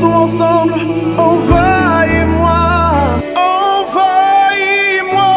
chantons ensemble. Envahis-moi, envahis-moi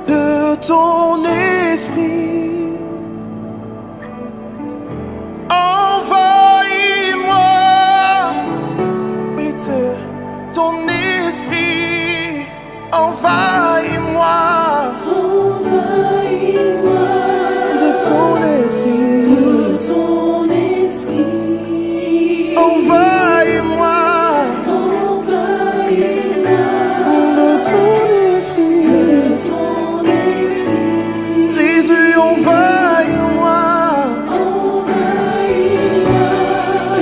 de ton esprit. Envahis-moi, oui, de ton esprit. Envahis-moi, envahis-moi de ton esprit. Envahis-moi, de ton esprit. Jésus, envahis-moi.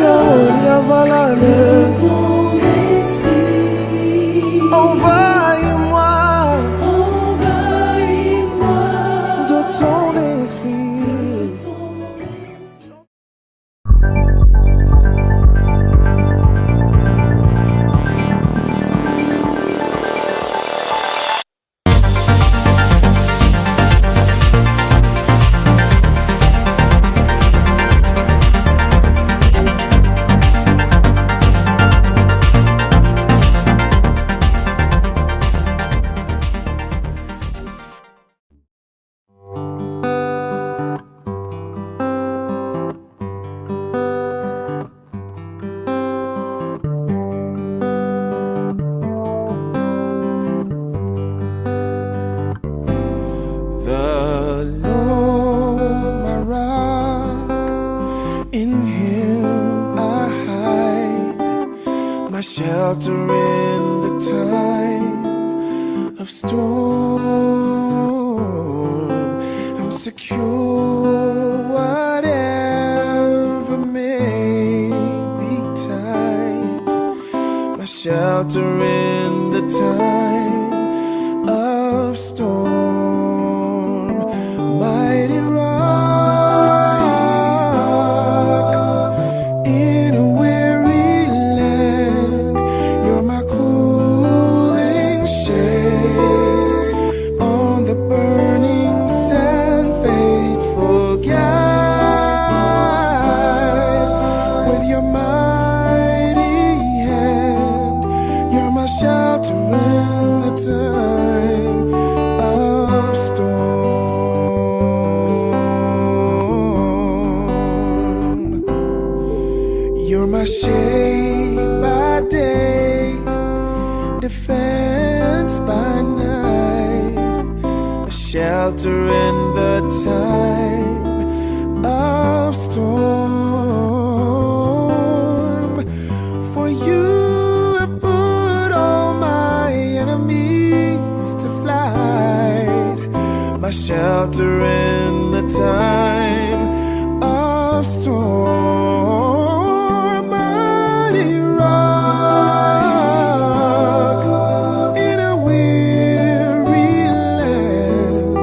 Yahweh, Yavalane. Envahis-moi, de ton esprit. The Lord, my rock, in Him I hide, my shelter in the time of storm. I'm secure, whatever may betide, my shelter in the time of storm. Mighty rock in a weary land, you're my cooling shade on the burning sand, faithful guide. With your mighty hand, you're my shelter in the time of storm. You're my shade by day, defense by night, a shelter in the time of storm. For you have put all my enemies to flight, my shelter in the time of storm. Mighty rock in a weary land,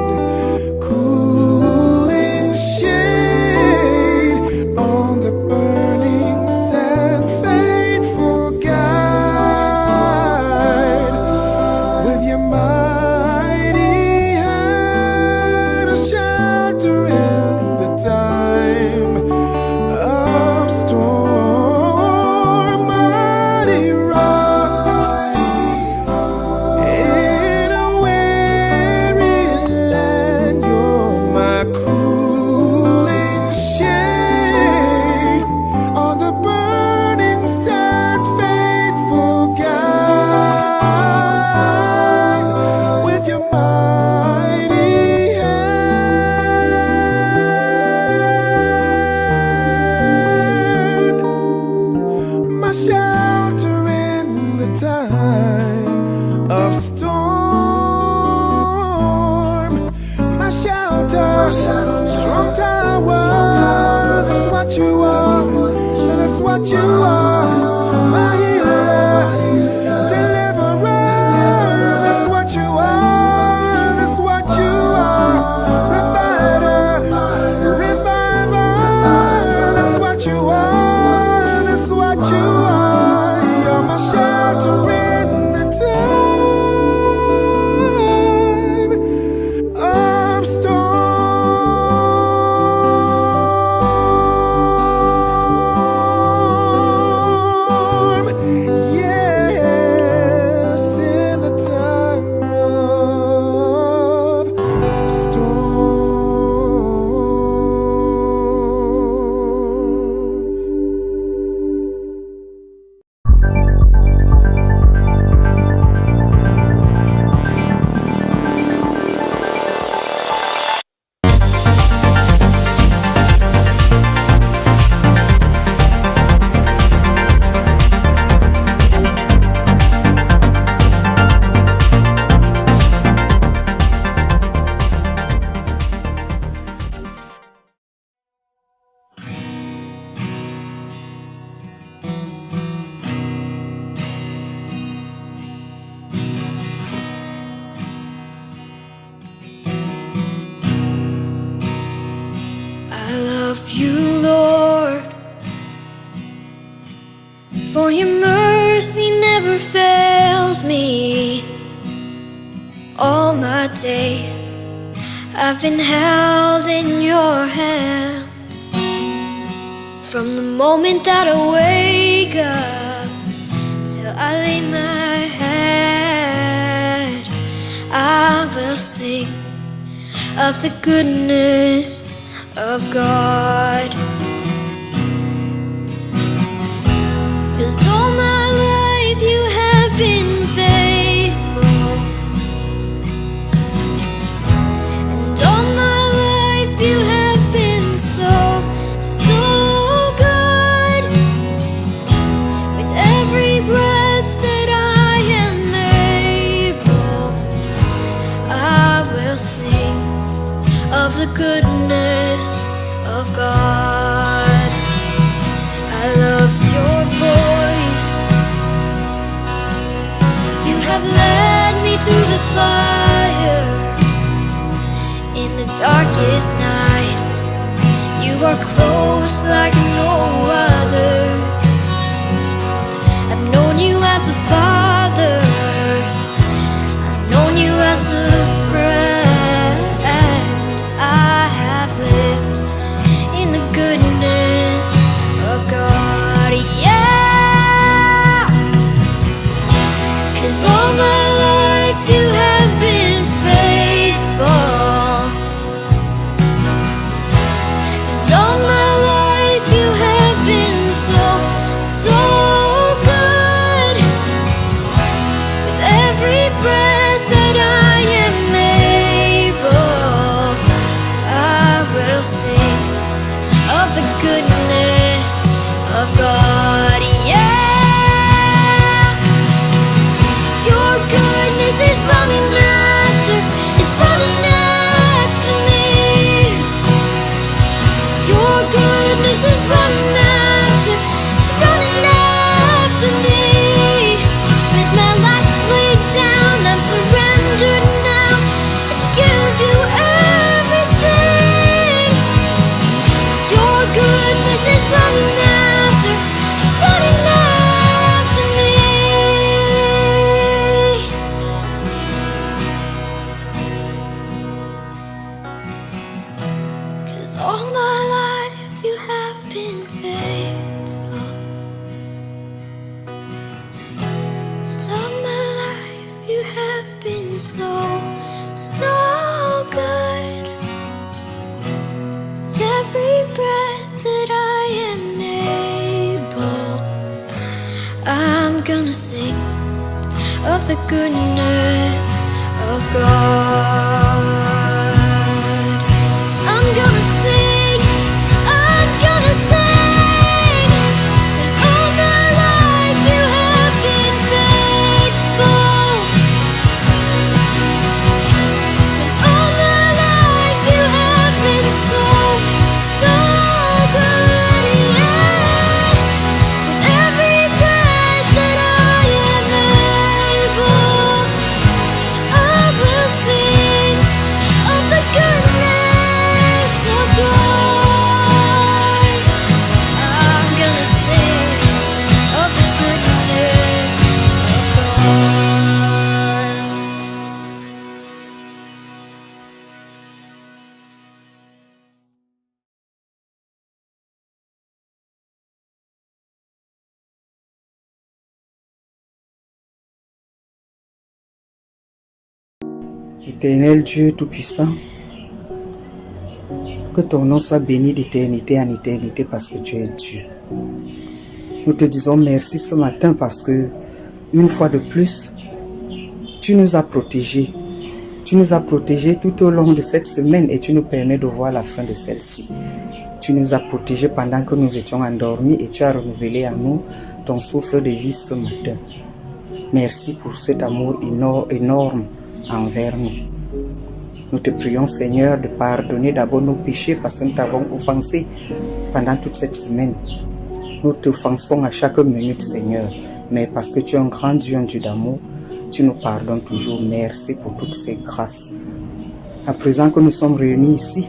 cooling shade on the burning sand, faithful guide. With your mighty hand, a shelter in the time of storm. Mighty rock in a weary land, you're my cooling shade on the burning sand, faithful guide. With your mighty hand, my shelter in the time of storm. My shelter, strong tower, that's what you are, that's what you are. My healer, deliverer, that's what you are, that's what you are. Provider, reviver, that's what you are, that's what you are. You're my shelter in the time of storm. For your mercy never fails me. All my days I've been held in your hand. From the moment that I wake up till I lay my head, I will sing of the goodness of God. 'Cause all my life you have been faithful, and all my life you have been so good. With every breath that I am able, I will sing of the goodness of God. I love your voice. You have led me through the fire in the darkest nights. You are close like no other. I've known you as a father, I've known you as a friend. I have lived in the goodness of God, yeah. 'Cause all my life you have been faithful, and all my life you have been so good. With every breath that I am able, I will sing of the goodness of God, yeah. Your goodness is running after, it's running after me. Your goodness is running after, it's running after me. With my life laid down, I'm surrendered now. I give you everything. Your goodness is running after, it's running after me. 'Cause all my life you have been faithful, and all my life you have been so good. With every breath that I am able, I'm gonna sing of the goodness of God. I'm gonna sing, I'm gonna sing. 'Cause all my life you have been faithful. 'Cause all my life you have been so good, yeah. With every breath that I am able, I will sing of the goodness of God. I'm gonna sing of the goodness of God. Éternel Dieu Tout-Puissant, que ton nom soit béni d'éternité en éternité parce que tu es Dieu. Nous te disons merci ce matin parce que, une fois de plus, tu nous as protégés. Tu nous as protégés tout au long de cette semaine et tu nous permets de voir la fin de celle-ci. Tu nous as protégés pendant que nous étions endormis et tu as renouvelé à nous ton souffle de vie ce matin. Merci pour cet amour énorme envers nous. Nous te prions, Seigneur, de pardonner d'abord nos péchés parce que nous t'avons offensé pendant toute cette semaine. Nous t'offensons à chaque minute, Seigneur, mais parce que tu es un grand Dieu, un Dieu d'amour, tu nous pardonnes toujours. Merci pour toutes ces grâces. À présent que nous sommes réunis ici,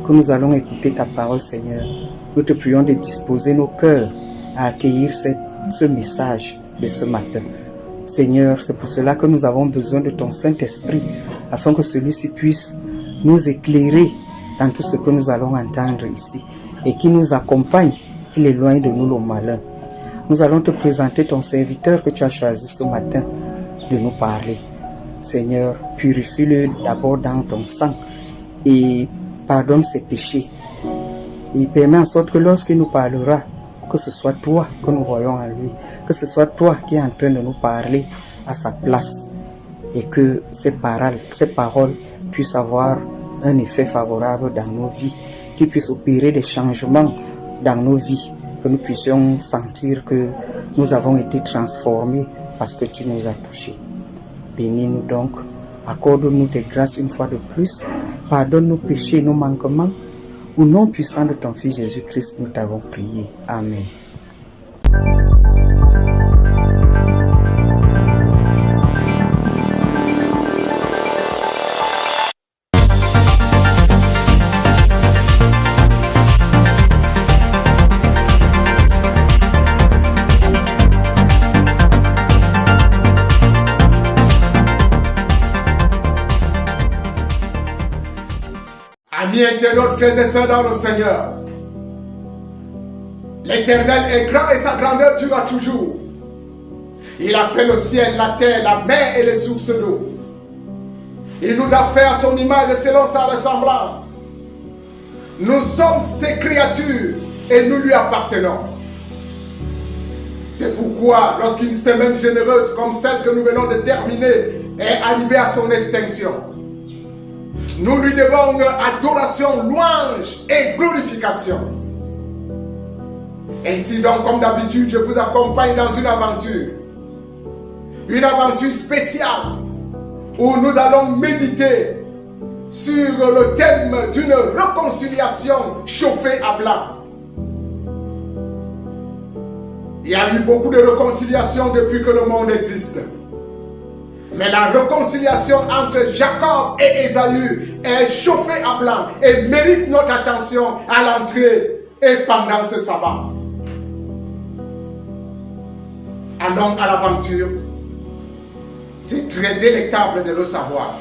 que nous allons écouter ta parole, Seigneur, nous te prions de disposer nos cœurs à accueillir ce message de ce matin. Seigneur, c'est pour cela que nous avons besoin de ton Saint-Esprit, afin que celui-ci puisse nous éclairer dans tout ce que nous allons entendre ici, et qui nous accompagne, qu'il éloigne de nous le malin. Nous allons te présenter ton serviteur que tu as choisi ce matin de nous parler. Seigneur, purifie-le d'abord dans ton sang et pardonne ses péchés. Et permet en sorte que lorsqu'il nous parlera, que ce soit toi que nous voyons en lui, que ce soit toi qui es en train de nous parler à sa place, et que ces paroles puissent avoir un effet favorable dans nos vies, qu'ils puissent opérer des changements dans nos vies, que nous puissions sentir que nous avons été transformés parce que tu nous as touchés. Bénis-nous donc, accorde-nous tes grâces une fois de plus, pardonne nos péchés et nos manquements. Au nom puissant de ton Fils Jésus-Christ, nous t'avons prié. Amen. Amis internautes, frères et sœurs dans le Seigneur, l'Éternel est grand et sa grandeur durera toujours. Il a fait le ciel, la terre, la mer et les sources d'eau. Il nous a fait à son image et selon sa ressemblance. Nous sommes ses créatures et nous lui appartenons. C'est pourquoi, lorsqu'une semaine généreuse comme celle que nous venons de terminer est arrivée à son extinction, nous lui devons adoration, louange et glorification. Ainsi donc, comme d'habitude, je vous accompagne dans une aventure spéciale où nous allons méditer sur le thème d'une réconciliation chauffée à blanc. Il y a eu beaucoup de réconciliations depuis que le monde existe. Mais la réconciliation entre Jacob et Ésaü est chauffée à blanc et mérite notre attention à l'entrée et pendant ce sabbat. Allons à l'aventure. C'est très délectable de le savoir.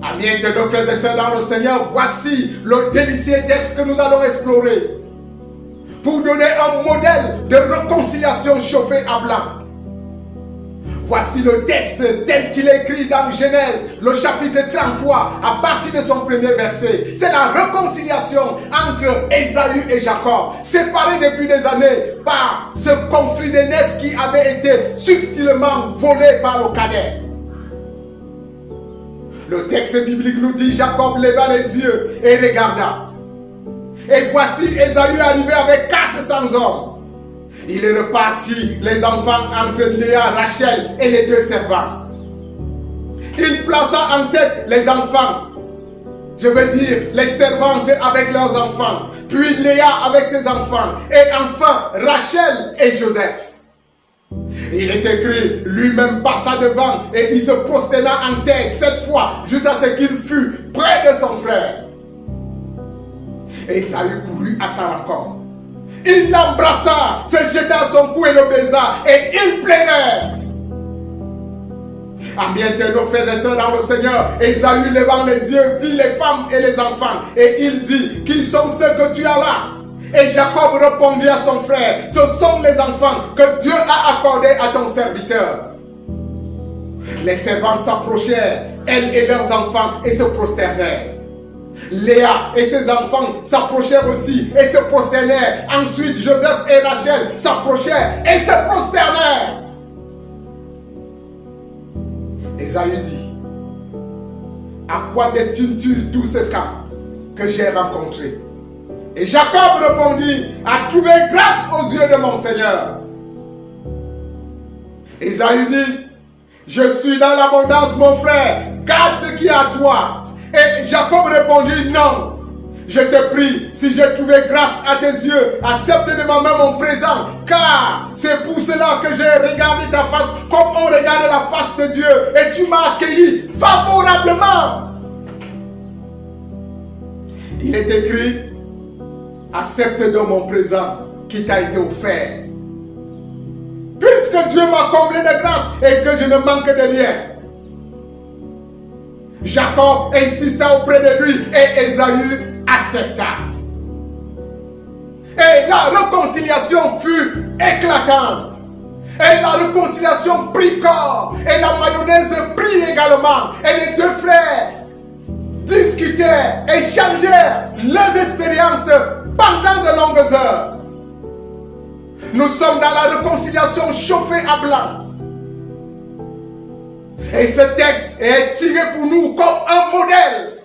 Amis internautes, frères et sœurs dans le Seigneur, voici le délicieux texte que nous allons explorer pour donner un modèle de réconciliation chauffée à blanc. Voici le texte tel qu'il est écrit dans Genèse, le chapitre 33, à partir de son premier verset. C'est la réconciliation entre Ésaü et Jacob, séparés depuis des années par ce conflit d'aînesse qui avait été subtilement volé par le cadet. Le texte biblique nous dit: Jacob leva les yeux et regarda. Et voici Ésaü arrivé avec 400 hommes. Il est reparti les enfants entre Léa, Rachel et les deux servantes. Il plaça en tête les enfants, je veux dire les servantes avec leurs enfants, puis Léa avec ses enfants, et enfin Rachel et Joseph. Il est écrit, lui-même passa devant et il se prosterna en terre 7 fois jusqu'à ce qu'il fût près de son frère. Et Ésaü courut à sa rencontre. Il l'embrassa, se jeta à son cou et le baisa, et ils pleurèrent. Amis internautes, frères et sœurs dans le Seigneur, Ésaü levant les yeux vit les femmes et les enfants, et il dit: qui sont ceux que tu as là? Et Jacob répondit à son frère: ce sont les enfants que Dieu a accordés à ton serviteur. Les servantes s'approchèrent, elles et leurs enfants, et se prosternèrent. Léa et ses enfants s'approchèrent aussi et se prosternèrent. Ensuite, Joseph et Rachel s'approchèrent et se prosternèrent. Ésaü dit: à quoi destines-tu tout ce camp que j'ai rencontré? Et Jacob répondit: à trouver grâce aux yeux de mon Seigneur. Ésaü dit: je suis dans l'abondance, mon frère, garde ce qui est à toi. Et Jacob répondit: non, je te prie, si j'ai trouvé grâce à tes yeux, accepte de ma main mon présent, car c'est pour cela que j'ai regardé ta face comme on regarde la face de Dieu, et tu m'as accueilli favorablement. Il est écrit: accepte de mon présent qui t'a été offert. puisque Dieu m'a comblé de grâce et que je ne manque de rien. Jacob insista auprès de lui et Ésaü accepta. Et la réconciliation fut éclatante. Et la réconciliation prit corps. Et la mayonnaise prit également. Et les deux frères discutaient, échangèrent leurs expériences pendant de longues heures. Nous sommes dans la réconciliation chauffée à blanc. Et ce texte est tiré pour nous comme un modèle.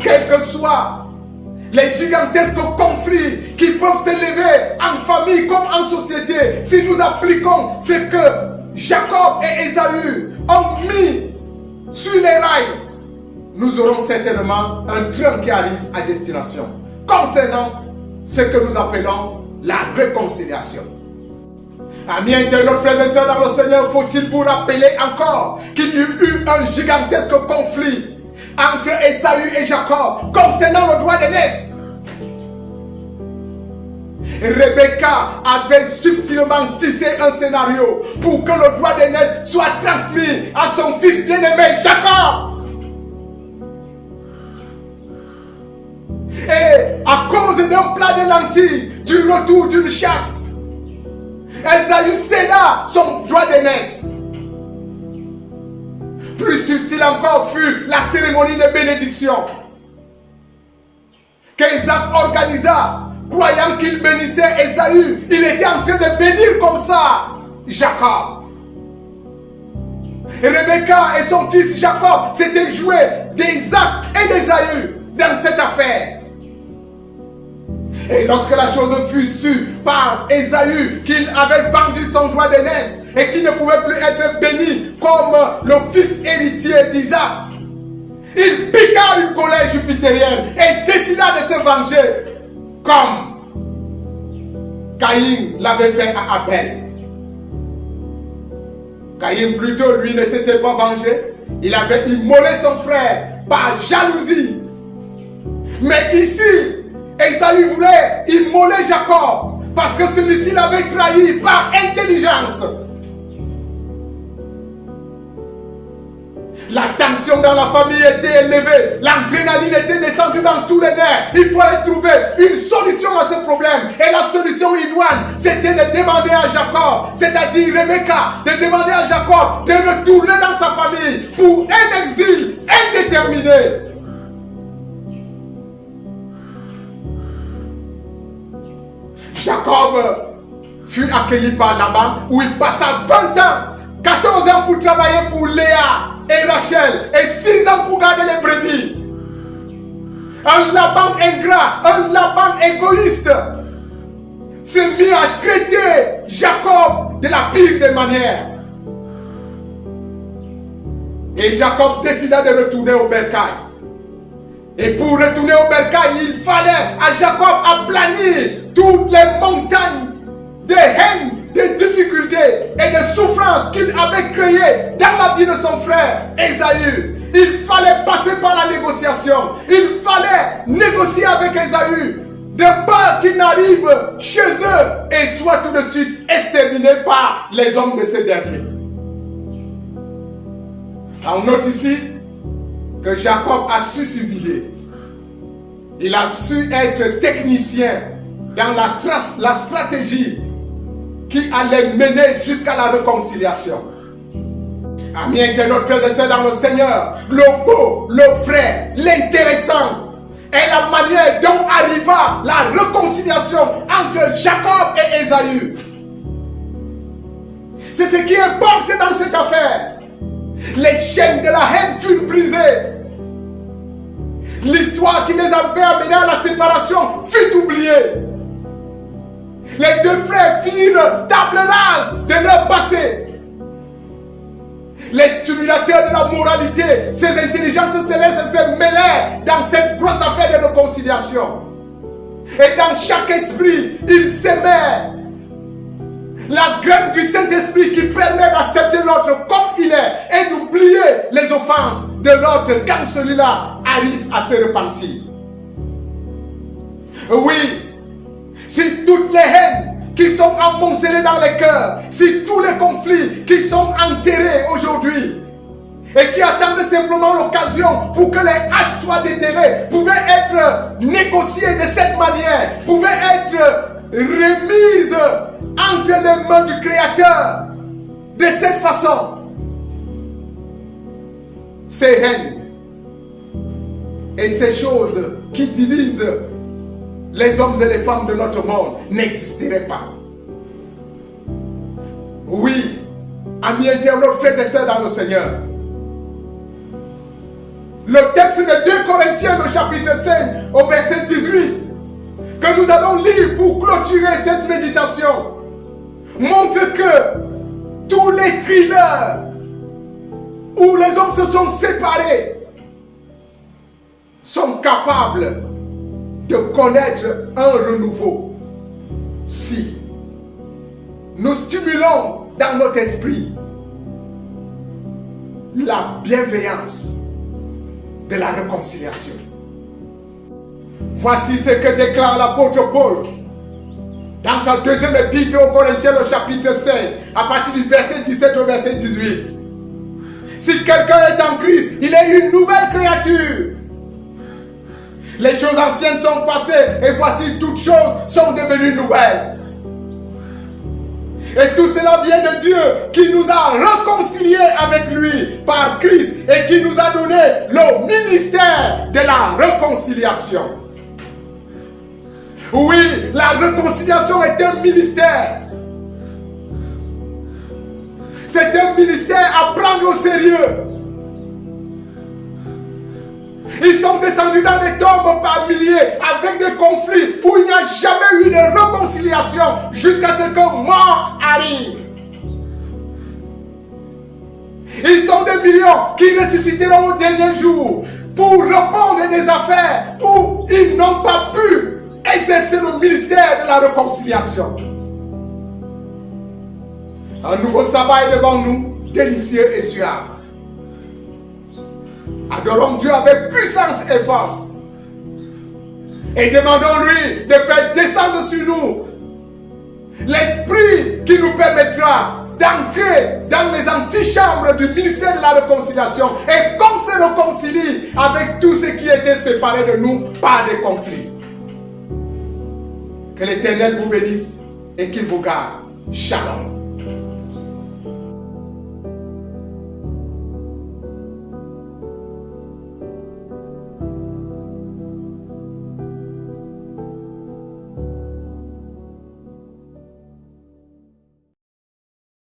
Quels que soient les gigantesques conflits qui peuvent s'élever en famille comme en société, si nous appliquons ce que Jacob et Ésaü ont mis sur les rails, nous aurons certainement un train qui arrive à destination concernant ce que nous appelons la réconciliation. Amis internautes, frères et sœurs dans le Seigneur, faut-il vous rappeler encore qu'il y a eu un gigantesque conflit entre Ésaü et Jacob concernant le droit d'aînesse. Rebecca avait subtilement tissé un scénario pour que le droit d'aînesse soit transmis à son fils bien-aimé Jacob. Et à cause d'un plat de lentilles, du retour d'une chasse, Ésaü céda son droit d'aînesse. Plus subtil encore fut la cérémonie de bénédiction qu'Isaac organisa, croyant qu'il bénissait Ésaü. Il était en train de bénir comme ça Jacob. Rebecca et son fils Jacob s'étaient joués d'Isaac et d'Ésaü dans cette affaire. Et lorsque la chose fut sue par Ésaü qu'il avait vendu son droit d'aînesse et qu'il ne pouvait plus être béni comme le fils héritier d'Isaac, il piqua une colère jupitérienne et décida de se venger comme Caïn l'avait fait à Abel. Caïn plutôt, lui, ne s'était pas vengé. Il avait immolé son frère par jalousie. Mais ici, Ésaü voulait immoler Jacob parce que celui-ci l'avait trahi par intelligence. La tension dans la famille était élevée, l'adrénaline était descendue dans tous les nerfs. Il fallait trouver une solution à ce problème. Et la solution idoine, c'était de demander à Jacob, c'est-à-dire Rebecca, de demander à Jacob de retourner dans sa famille pour un exil indéterminé. Jacob fut accueilli par Laban où il passa 20 ans, 14 ans pour travailler pour Léa et Rachel et 6 ans pour garder les brebis. Un Laban ingrat, un Laban égoïste s'est mis à traiter Jacob de la pire des manières. Et Jacob décida de retourner au bercail. Et pour retourner au bercail, il fallait à Jacob aplanir toutes les montagnes de haine, de difficultés et de souffrances qu'il avait créées dans la vie de son frère Ésaü. Il fallait passer par la négociation. Il fallait négocier avec Ésaü de peur qu'il n'arrive chez eux et soit tout de suite exterminé par les hommes de ces derniers. On note ici que Jacob a su s'humilier. Il a su être technicien dans la stratégie qui allait mener jusqu'à la réconciliation. Amis internautes, frères et sœurs dans le Seigneur, le beau, le vrai, l'intéressant est la manière dont arriva la réconciliation entre Jacob et Ésaü. C'est ce qui importe dans cette affaire. Les chaînes de la haine furent brisées. L'histoire qui les avait amenés à la séparation fut oubliée. Les deux frères firent table rase de leur passé. Les stimulateurs de la moralité, ces intelligences célestes se mêlèrent dans cette grosse affaire de réconciliation. Et dans chaque esprit, ils s'aimaient la graine du Saint-Esprit qui permet d'accepter l'autre comme il est et d'oublier les offenses de l'autre quand celui-là arrive à se repentir. Oui, si toutes les haines qui sont amoncelés dans les cœurs, si tous les conflits qui sont enterrés aujourd'hui et qui attendent simplement l'occasion pour que les haches soient déterrées, pouvaient être négociées de cette manière, pouvaient être remises entre les mains du Créateur de cette façon. Ces haines et ces choses qui divisent les hommes et les femmes de notre monde n'existeraient pas. Oui, amis internautes, frères et sœurs dans le Seigneur, le texte de 2 Corinthiens, le chapitre 5, au verset 18, que nous allons lire pour clôturer cette méditation, montre que tous les thrillers où les hommes se sont séparés sont capables de connaître un renouveau si nous stimulons dans notre esprit la bienveillance de la réconciliation. Voici ce que déclare l'apôtre Paul dans sa deuxième épître aux Corinthiens, le chapitre 5, à partir du verset 17 au verset 18. Si quelqu'un est en Christ, il est une nouvelle créature. Les choses anciennes sont passées et voici toutes choses sont devenues nouvelles. Et tout cela vient de Dieu qui nous a réconciliés avec lui par Christ et qui nous a donné le ministère de la réconciliation. Oui, la réconciliation est un ministère. C'est un ministère à prendre au sérieux. Ils sont descendus dans des tombes par milliers avec des conflits où il n'y a jamais eu de réconciliation jusqu'à ce que mort arrive. Ils sont des millions qui ressusciteront au dernier jour pour répondre des affaires où ils n'ont pas pu exercer le ministère de la réconciliation. Un nouveau sabbat est devant nous, délicieux et suave. Adorons Dieu avec puissance et force. Et demandons-lui de faire descendre sur nous l'esprit qui nous permettra d'entrer dans les antichambres du ministère de la réconciliation et qu'on se réconcilie avec tous ceux qui étaient séparés de nous par des conflits. Que l'Éternel vous bénisse et qu'il vous garde. Shalom.